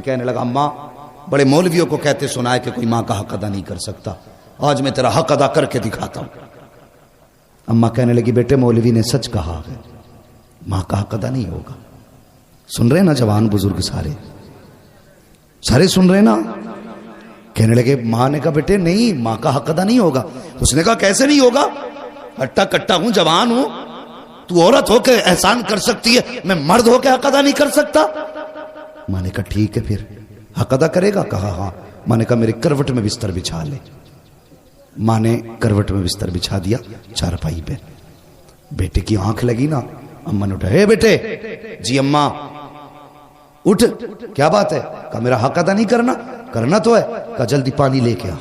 कहने लगा अम्मा बड़े मौलवियों को कहते सुना है कि कोई मां का हक अदा नहीं कर सकता, आज मैं तेरा हक अदा करके दिखाता हूं। अम्मा कहने लगी बेटे मौलवी ने सच कहा है, मां का हक अदा नहीं होगा। सुन रहे ना जवान बुजुर्ग सारे सारे सुन रहे ना। कहने लगे मां ने कहा बेटे नहीं मां का हक अदा नहीं होगा। उसने कहा कैसे नहीं होगा, हट्टा कट्टा हूं जवान हूं, तू औरत होके एहसान कर सकती है, मैं मर्द होके हक अदा नहीं कर सकता। मां ने कहा ठीक है फिर हक अदा करेगा। कहा हाँ। मां ने कहा मेरे करवट में बिस्तर बिछा ले। मां ने करवट में बिस्तर बिछा दिया चारपाई पे। बेटे की आंख लगी ना, अम्मा ने उठा, हे बेटे। जी अम्मा। उठ, क्या बात है? कहा मेरा हक अदा नहीं करना। करना तो है। कहा जल्दी पानी लेके आ।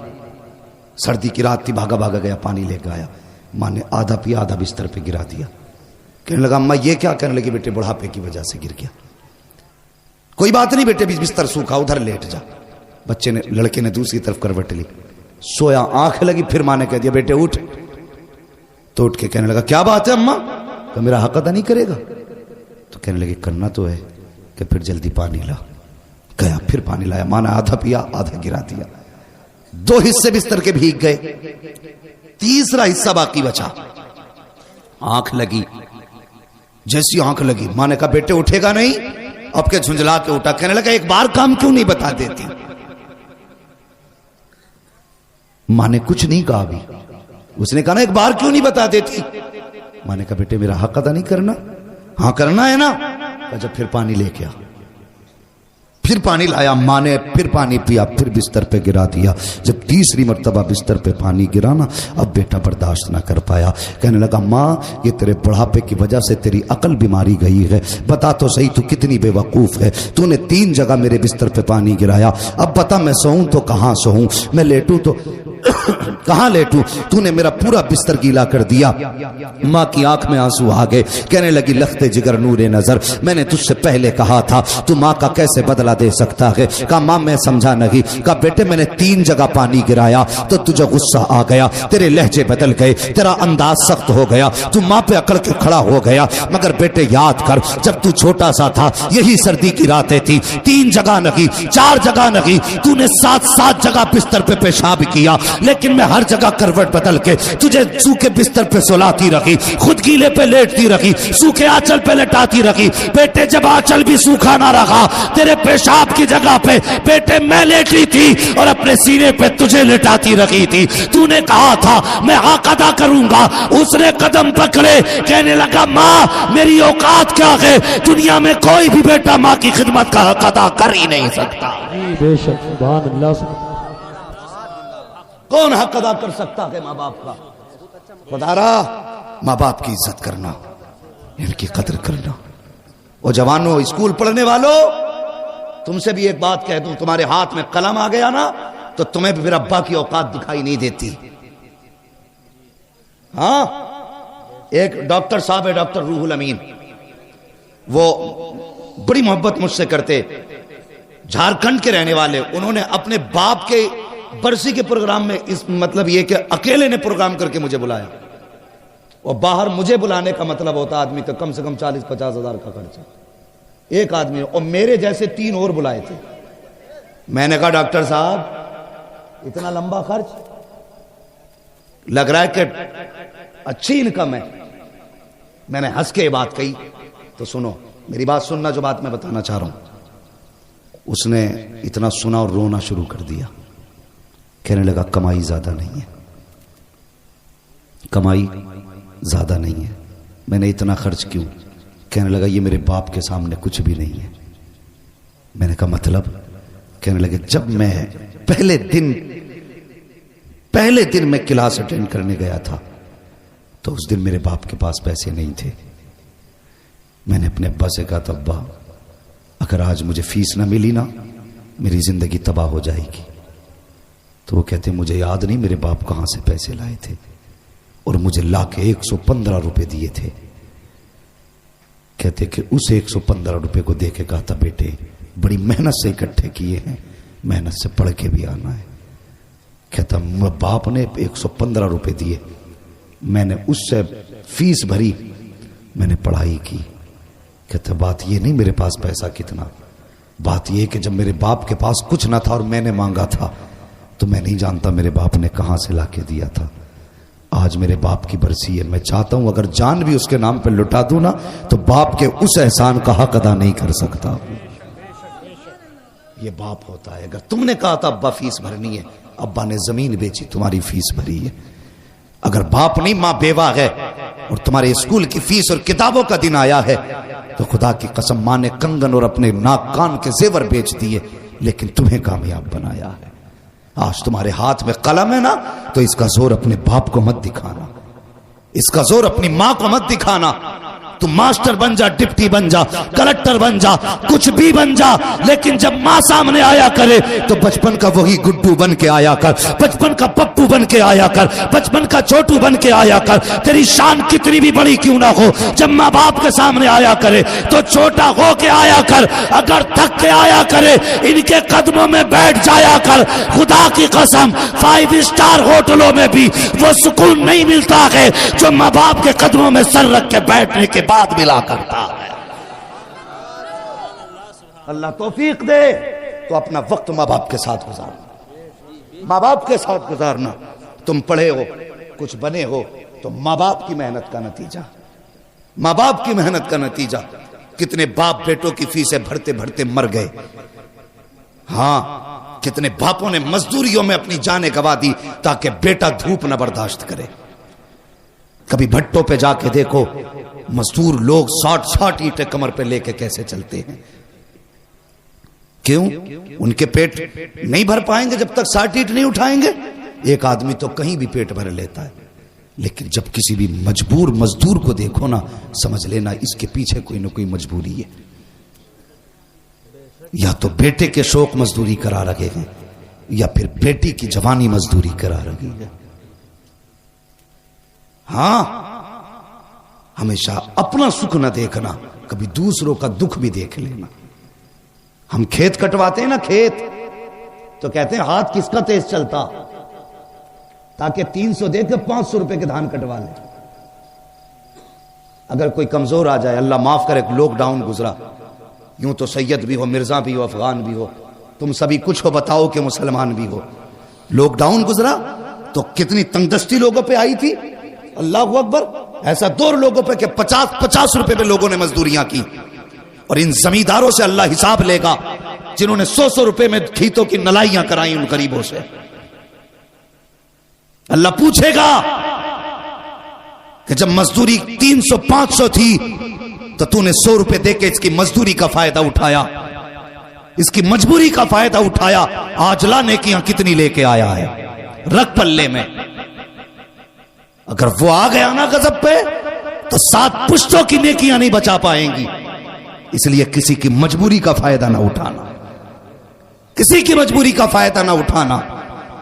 सर्दी की रात थी, भागा भागा गया पानी लेके आया। मां ने आधा पिया आधा बिस्तर पे गिरा दिया। कहने लगा अम्मा ये क्या? कहने लगी बेटे बुढ़ापे की वजह से गिर गया। कोई बात नहीं बेटे बिस्तर सूखा, उधर लेट जा। बच्चे ने लड़के ने दूसरी तरफ करवट ली, सोया, आंख लगी। फिर मां ने कह दिया बेटे उठ। तो उठ के कहने लगा क्या बात है अम्मा? तो मेरा हक अदा नहीं करेगा। तो कहने लगे करना तो है कि फिर जल्दी पानी ला। गया फिर पानी लाया। मां ने आधा पिया आधा गिरा दिया। 2 हिस्से बिस्तर के भीग गए, तीसरा हिस्सा बाकी बचा। आंख लगी, जैसी आंख लगी मां ने कहा बेटे उठेगा नहीं? अब के झुंझला के उठा। कहने लगा एक बार काम क्यों नहीं बता देती? मां ने कुछ नहीं कहा अभी। उसने कहा ना एक बार क्यों नहीं बता देती? मां ने कहा बेटे मेरा हक अदा नहीं करना? हाँ करना है ना। जब फिर पानी लेके आ। फिर पानी लाया। मां ने फिर पानी पिया, फिर बिस्तर पे गिरा दिया। जब तीसरी मर्तबा बिस्तर पे पानी गिरा ना, अब बेटा बर्दाश्त ना कर पाया। कहने लगा मां ये तेरे बुढ़ापे की वजह से तेरी अकल बीमारी गई है। बता तो सही तू कितनी बेवकूफ है, तूने 3 जगह मेरे बिस्तर पे पानी गिराया। अब बता मैं सोऊं तो कहां सोऊं, मैं लेटूं तो कहां लेटूं? तूने मेरा पूरा बिस्तर गीला कर दिया। मां की आंख में आंसू आ गए। कहने लगी लखते जिगर नूरे नजर, मैंने तुझसे पहले कहा था तू मां का कैसे बदला दे सकता है। कहा मां मैं समझा नहीं। कहा बेटे मैंने 3 जगह पानी गिराया तो तुझे गुस्सा आ गया, तेरे लहजे बदल गए, तेरा अंदाज सख्त हो गया, तू मां पे अकड़ के खड़ा हो गया। मगर बेटे याद कर जब तू छोटा सा था यही सर्दी की रातें थी, 3 जगह नहीं 4 जगह नहीं, तूने 7 जगह बिस्तर पे पेशाब किया, लेकिन मैं हर जगह करवट बदल के तुझे सूखे बिस्तर पे सुलाती रखी, खुद गीले पे लेटती रखी, सूखे आंचल पे लेटाती रखी। बेटे जब आंचल भी सूखा ना रहा, तेरे पेशाब की जगह पे बेटे मैं लेटी थी और अपने सीने पे तुझे लेटाती रखी थी। तूने कहा था मैं हक अदा करूंगा, उसने कदम पकड़े। कहने लगा मां मेरी औकात क्या है, दुनिया में कोई भी बेटा मां की खिदमत का हक अदा कर ही नहीं सकता। बेशक सुभान अल्लाह। कौन हक अदा कर सकता है माँ बाप का? खुदारा माँ बाप की इज्जत करना, इनकी कदर करना। और जवानों स्कूल पढ़ने वालों तुमसे भी एक बात कह दूं, तुम्हारे हाथ में कलम आ गया ना तो तुम्हें भी फिर अब्बा की औकात दिखाई नहीं देती। हाँ एक डॉक्टर साहब है डॉक्टर रूहुल अमीन, वो बड़ी मोहब्बत मुझसे करते, झारखंड के रहने वाले। उन्होंने अपने बाप के बरसी के प्रोग्राम में इस मतलब ये कि अकेले ने प्रोग्राम करके मुझे बुलाया। और बाहर मुझे बुलाने का मतलब होता आदमी का कम से कम 40-50 हजार का खर्चा एक आदमी। और मेरे जैसे 3 और बुलाए थे। मैंने कहा डॉक्टर साहब इतना लंबा खर्च, लग रहा है कि अच्छी इनकम है। मैंने हंस के बात कही। तो सुनो मेरी बात सुनना, जो बात मैं बताना चाह रहा हूं। उसने इतना सुना और रोना शुरू कर दिया। कहने लगा कमाई ज्यादा नहीं है, कमाई ज्यादा नहीं है, मैंने इतना खर्च क्यों? कहने लगा ये मेरे बाप के सामने कुछ भी नहीं है। मैंने कहा मतलब? कहने लगे जब मैं पहले दिन मैं क्लास अटेंड करने गया था तो उस दिन मेरे बाप के पास पैसे नहीं थे। मैंने अपने अब्बा से कहा था अब्बा अगर आज मुझे फीस ना मिली ना मेरी जिंदगी तबाह हो जाएगी। तो वो कहते मुझे याद नहीं मेरे बाप कहां से पैसे लाए थे, और मुझे लाके 115 रुपए दिए थे। कहते कि उस 115 रुपए को दे के कहा था बेटे बड़ी मेहनत से इकट्ठे किए हैं, मेहनत से पढ़ के भी आना है। कहता बाप ने 115 रुपए दिए, मैंने उससे फीस भरी, मैंने पढ़ाई की। कहता बात ये नहीं मेरे पास पैसा कितना, बात यह कि जब मेरे बाप के पास कुछ ना था और मैंने मांगा था, तो मैं नहीं जानता मेरे बाप ने कहां से लाके दिया था। आज मेरे बाप की बरसी है, मैं चाहता हूं अगर जान भी उसके नाम पे लुटा दूं ना, तो बाप के उस एहसान का हक अदा नहीं कर सकता। ये बाप होता है। अगर तुमने कहा था अब्बा फीस भरनी है, अब्बा ने जमीन बेची, तुम्हारी फीस भरी है। अगर बाप नहीं, मां बेवा है और तुम्हारे स्कूल की फीस और किताबों का दिन आया है, तो खुदा की कसम मां ने कंगन और अपने नाक कान के जेवर बेच दिए, लेकिन तुम्हें कामयाब बनाया है। आज तुम्हारे हाथ में कलम है ना, तो इसका जोर अपने बाप को मत दिखाना, इसका जोर अपनी मां को मत दिखाना। तुम मास्टर बन जा, डिप्टी बन जा, कलेक्टर बन जा, कुछ भी बन जा, लेकिन जब मां सामने आया करे तो बचपन का वही गुड्डू बन के आया कर, बचपन का पप्पू बन के आया कर, बचपन का छोटू बन के आया कर। तेरी शान कितनी भी बड़ी क्यों ना हो, जब माँ बाप के सामने आया करे तो छोटा हो के आया कर। अगर थक के आया करे, इनके कदमों में बैठ जाया कर। खुदा की कसम 5 स्टार होटलों में भी वो सुकून नहीं मिलता है जो माँ बाप के कदमों में सर रख के बैठने के बाद मिला करता है। अल्लाह तौफीक दे तो अपना वक्त माँ बाप के साथ गुजारना, माँ बाप के साथ गुजारना। तुम पढ़े हो, कुछ बने हो, तो माँ बाप की मेहनत का नतीजा, माँ बाप की मेहनत का नतीजा। कितने बाप बेटों की फीसें भरते भरते मर गए। हां, कितने बापों ने मजदूरियों में अपनी जानें गवा दी ताकि बेटा धूप न बर्दाश्त करे। कभी भट्टों पे जाके देखो, मजदूर लोग 60 ईंटें कमर पे लेके कैसे चलते हैं। क्यों? उनके पेट नहीं भर पाएंगे जब तक 60 ईंट नहीं उठाएंगे। एक आदमी तो कहीं भी पेट भर लेता है, लेकिन जब किसी भी मजबूर मजदूर को देखो ना, समझ लेना इसके पीछे कोई ना कोई मजबूरी है। या तो बेटे के शौक मजदूरी करा रहे हैं, या फिर बेटी की जवानी मजदूरी करा रही है। हां, हमेशा अपना सुख न देखना, कभी दूसरों का दुख भी देख लेना। हम खेत कटवाते हैं ना, खेत, तो कहते हैं हाथ किसका तेज चलता, ताकि 300 देकर 500 रुपए के धान कटवा ले। अगर कोई कमजोर आ जाए, अल्लाह माफ करे, लॉकडाउन गुजरा, यूं तो सैयद भी हो, मिर्जा भी हो, अफगान भी हो, तुम सभी कुछ हो, बताओ कि मुसलमान भी हो। लॉकडाउन गुजरा तो कितनी तंगदस्ती लोगों पे आई थी। अल्लाह अकबर। ऐसा दौर लोगों पे कि 50-50 रुपए पे लोगों ने मजदूरियां की। और इन जमींदारों से अल्लाह हिसाब लेगा जिन्होंने 100-100 रुपए में खेतों की नलाइयां कराई उन गरीबों से। अल्लाह पूछेगा कि जब मजदूरी 300-500 थी तो तूने 100 रुपए देके इसकी मजदूरी का फायदा उठाया, इसकी मजबूरी का फायदा उठाया। आज लाने की कितनी लेके आया है, रख पल्ले में। अगर वो आ गया ना गजब पे, तो 7 पुश्तों की नेकियां नहीं बचा पाएंगी। इसलिए किसी की मजबूरी का फायदा ना उठाना, किसी की मजबूरी का फायदा ना उठाना।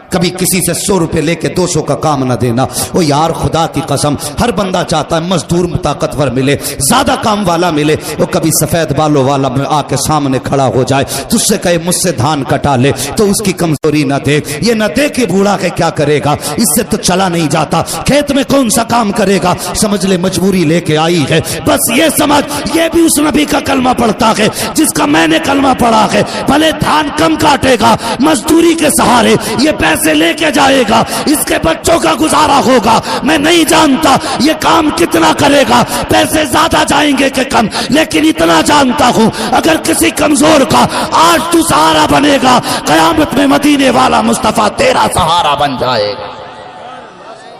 कभी किसी से 100 रुपए लेके 200 का काम न देना। ओ यार, खुदा की कसम, हर बंदा चाहता है मजदूर ताकतवर मिले, ज्यादा काम वाला मिले। वो कभी सफेद बालों वाला आके सामने खड़ा हो जाए, तुझसे कहे मुझसे धान कटा ले, तो उसकी कमजोरी न देख। ये न देख के बूढ़ा के क्या करेगा, इससे तो चला नहीं जाता, खेत में कौन सा काम करेगा। समझ ले मजबूरी लेके आई है, बस ये समझ, ये भी उस नबी का कलमा पढ़ता है जिसका मैंने कलमा पढ़ा है। भले धान कम काटेगा, मजदूरी के सहारे ये पैसे लेके जाएगा, इसके बच्चों का गुजारा होगा। मैं नहीं जानता ये काम कितना करेगा, पैसे ज्यादा जाएंगे कि कम, लेकिन इतना जानता हूं अगर किसी कमजोर का आज तू सहारा बनेगा, कयामत में मदीने वाला मुस्तफा तेरा सहारा बन जाएगा।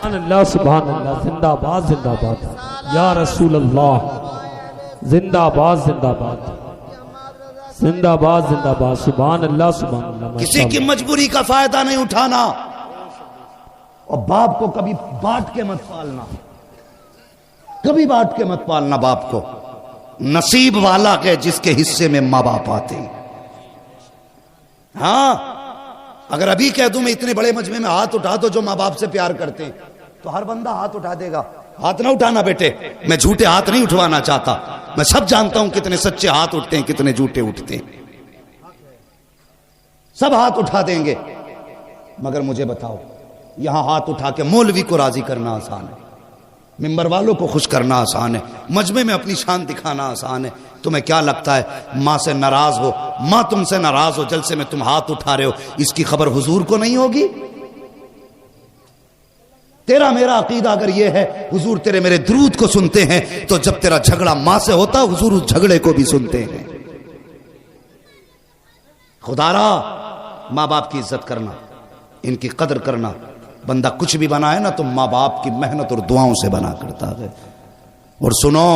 अल्लाह सुभान अल्लाह, जिंदाबाद जिंदाबाद या रसूल अल्लाह, जिंदाबाद जिंदाबाद जिंदाबाद जिंदाबाद, सुभान अल्लाह सुभान अल्लाह। किसी की मजबूरी का फायदा नहीं उठाना, और बाप को कभी बांट के मत पालना, कभी बांट के मत पालना बाप को। नसीब वाला के जिसके हिस्से में माँ बाप आते हैं। हां, अगर अभी कह दूं मैं इतने बड़े मजमे में हाथ उठा दो जो माँ बाप से प्यार करते हैं, तो हर बंदा हाथ उठा देगा। हाथ ना उठाना बेटे, मैं झूठे हाथ नहीं उठवाना चाहता। मैं सब जानता हूं कितने सच्चे हाथ उठते हैं, कितने झूठे उठते हैं। सब हाथ उठा देंगे, मगर मुझे बताओ, यहां हाथ उठा के मौलवी को राजी करना आसान है? मिंबर वालों को खुश करना आसान है, मजमे में अपनी शान दिखाना आसान है। तुम्हें क्या लगता है माँ से नाराज हो, माँ तुमसे नाराज हो, जलसे में तुम हाथ उठा रहे हो, इसकी खबर हुजूर को नहीं होगी? तेरा मेरा अकीदा अगर ये है हुजूर तेरे मेरे दुरूद को सुनते हैं, तो जब तेरा झगड़ा माँ से होता हुजूर उस झगड़े को भी सुनते हैं। खुदारा माँ बाप की इज्जत करना, इनकी कदर करना। बंदा कुछ भी बनाए ना तो माँ बाप की मेहनत और दुआओं से बना करता है। और सुनो,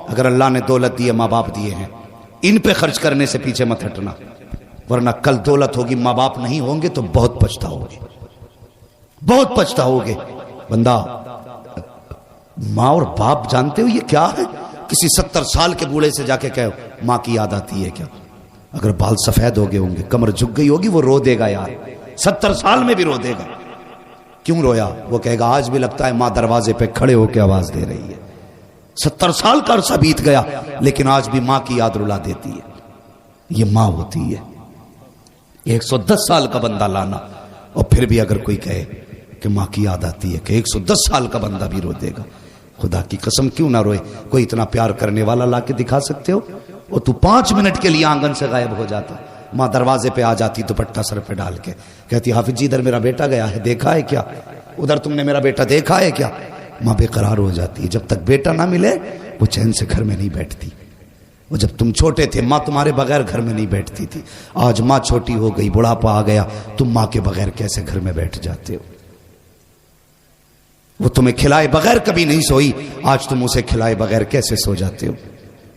अगर अल्लाह ने दौलत दी है, माँ बाप दिए हैं, इन पे खर्च करने से पीछे मत हटना, वरना कल दौलत होगी माँ बाप नहीं होंगे तो बहुत पछताओगे, बहुत पछताओगे। बंदा माँ और बाप जानते हो ये क्या है? किसी 70 साल के बूढ़े से जाके कहो माँ की याद आती है क्या? अगर बाल सफेद हो गए होंगे, कमर झुक गई होगी, वो रो देगा यार, 70 साल में भी रो देगा। क्यों रोया? वो कहेगा आज भी लगता है माँ दरवाजे पे खड़े होकर आवाज दे रही है। 70 साल का अरसा बीत गया लेकिन आज भी माँ की याद रुला देती है। ये माँ होती है। 110 साल का बंदा लाना और फिर भी अगर कोई कहे कि माँ की याद आती है, कि 110 साल का बंदा भी रो देगा। खुदा की कसम क्यों ना रोए? कोई इतना प्यार करने वाला ला के दिखा सकते हो? और तू 5 मिनट के लिए आंगन से गायब हो जाता, माँ दरवाजे पे आ जाती दुपट्टा सर पे डाल के, कहती हाफिज जी इधर मेरा बेटा गया है, देखा है क्या? उधर तुमने मेरा बेटा देखा है क्या? माँ बेकरार हो जाती है। जब तक बेटा ना मिले वो चैन से घर में नहीं बैठती। वो जब तुम छोटे थे माँ तुम्हारे बगैर घर में नहीं बैठती थी। आज माँ छोटी हो गई, बुढ़ापा आ गया, तुम माँ के बगैर कैसे घर में बैठ जाते हो? वो तुम्हें खिलाए बगैर कभी नहीं सोई, आज तुम उसे खिलाए बगैर कैसे सो जाते हो?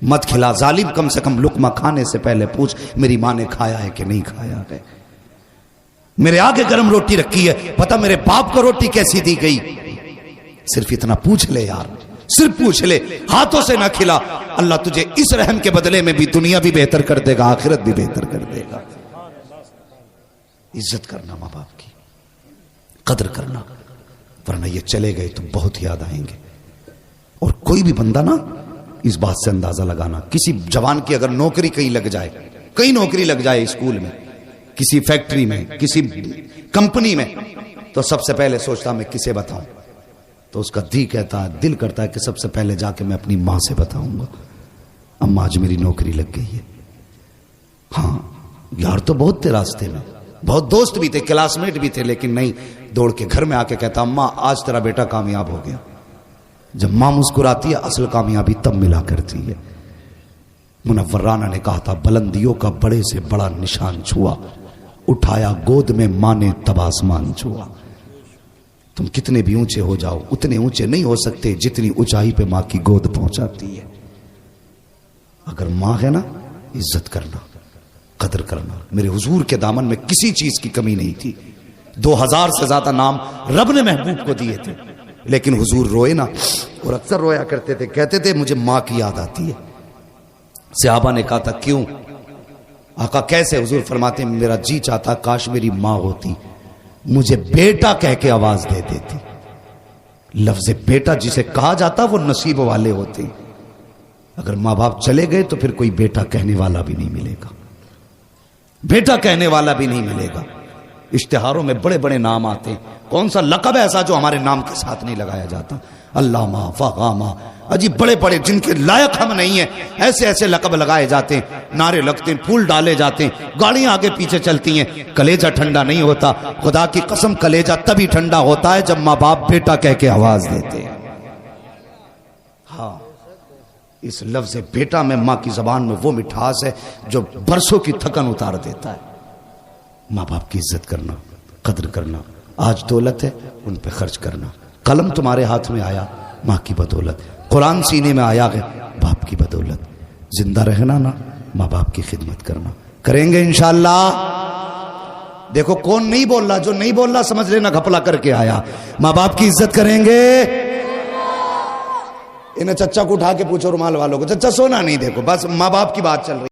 मत खिला जालिम, कम से कम लुकमा खाने से पहले पूछ मेरी माँ ने खाया है कि नहीं खाया है। मेरे आगे गर्म रोटी रखी है, पता मेरे बाप को रोटी कैसी दी गई? सिर्फ इतना पूछ ले यार, सिर्फ पूछ ले। हाथों से ना खिला, अल्लाह तुझे इस रहम के बदले में भी दुनिया भी बेहतर कर देगा, आखिरत भी बेहतर कर देगा। इज्जत करना माँ बाप की, कदर करना, वरना ये चले गए तो बहुत याद आएंगे। और कोई भी बंदा ना इस बात से अंदाजा लगाना, किसी जवान की अगर नौकरी कहीं लग जाए, कहीं नौकरी लग जाए, स्कूल में, किसी फैक्ट्री में, किसी कंपनी में, तो सबसे पहले सोचता मैं किसे बताऊं? तो उसका दिल करता है कि सबसे पहले जाके मैं अपनी मां से बताऊंगा, अम्मा आज मेरी नौकरी लग गई है। हाँ यार तो बहुत थे रास्ते में, बहुत दोस्त भी थे, क्लासमेट भी थे, लेकिन नहीं, दौड़ के घर में आके कहता अम्मा आज तेरा बेटा कामयाब हो गया। जब मां मुस्कुराती है असल कामयाबी तब मिला करती है। मुनव्वर राना ने कहा था बुलंदियों का बड़े से बड़ा निशान छुआ, उठाया गोद में मां ने तब आसमान छुआ। तुम कितने भी ऊंचे हो जाओ उतने ऊंचे नहीं हो सकते जितनी ऊंचाई पे मां की गोद पहुंचाती है। अगर मां है ना, इज्जत करना, कदर करना। मेरे हुजूर के दामन में किसी चीज की कमी नहीं थी। 2000 से ज्यादा नाम रब ने महबूब को दिए थे, लेकिन हुजूर रोए ना, और अक्सर रोया करते थे, कहते थे मुझे मां की याद आती है। सहाबा ने कहा था क्यों? आका कैसे? हुजूर फरमाते मेरा जी चाहता काश मेरी मां होती, मुझे बेटा कह के आवाज दे देती। लफ्ज बेटा जिसे कहा जाता वो नसीब वाले होते। अगर मां बाप चले गए तो फिर कोई बेटा कहने वाला भी नहीं मिलेगा, बेटा कहने वाला भी नहीं मिलेगा। इश्तिहारों में बड़े बड़े नाम आते हैं, कौन सा लकब है ऐसा जो हमारे नाम के साथ नहीं लगाया जाता? अल्लामा, फगामा, अजीब बड़े बड़े जिनके लायक हम नहीं है, ऐसे ऐसे लकब लगाए जाते हैं, नारे लगते हैं, फूल डाले जाते हैं, गाड़ियां आगे पीछे चलती हैं, कलेजा ठंडा नहीं होता। खुदा की कसम कलेजा तभी ठंडा होता है जब माँ बाप बेटा कह के आवाज देते हैं। हाँ, इस लफ्ज बेटा में माँ की जबान में वो मिठास है जो बरसों की थकन उतार देता है। माँ बाप की इज्जत करना, कदर करना। आज दौलत है उन पे खर्च करना। कलम तुम्हारे हाथ में आया माँ की बदौलत, कुरान सीने में आया है बाप की बदौलत। जिंदा रहना ना, माँ बाप की खिदमत करना। करेंगे इंशाअल्लाह। देखो कौन नहीं बोल रहा, जो नहीं बोल रहा समझ लेना घपला करके आया। माँ बाप की इज्जत करेंगे। इन्हें चच्चा को उठा के पूछो रुमाल वालों को, चच्चा सोना नहीं, देखो बस माँ बाप की बात चल रही।